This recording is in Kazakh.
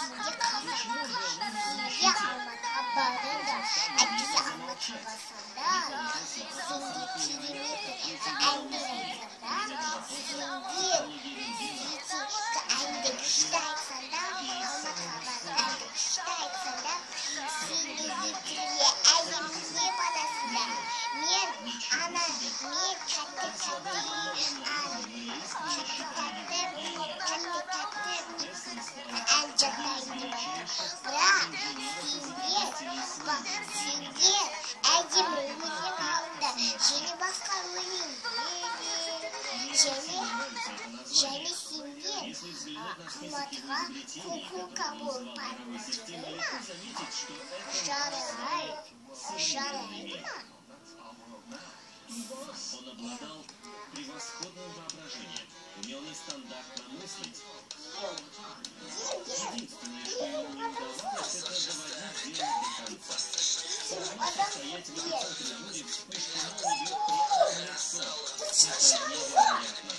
Singe kazandı. Singe Almat'a barınca. Acısı Almat'a basanda. Singe pirimi endiriksanda. Singe endek steksanda. Almat'a barınca steksanda. Singe zikriye elimizde parasında. Mir ana mir tatlı Жени семье Алматыға куку кабул пармачылына жарайды ма? Он обладал превосходным воображением, умел нестандартно мыслить. Единственное, что ему не удавалось, это доводить дело до конца. Самостоятельно будет вспышка нового прямо в лицо. Это невероятно.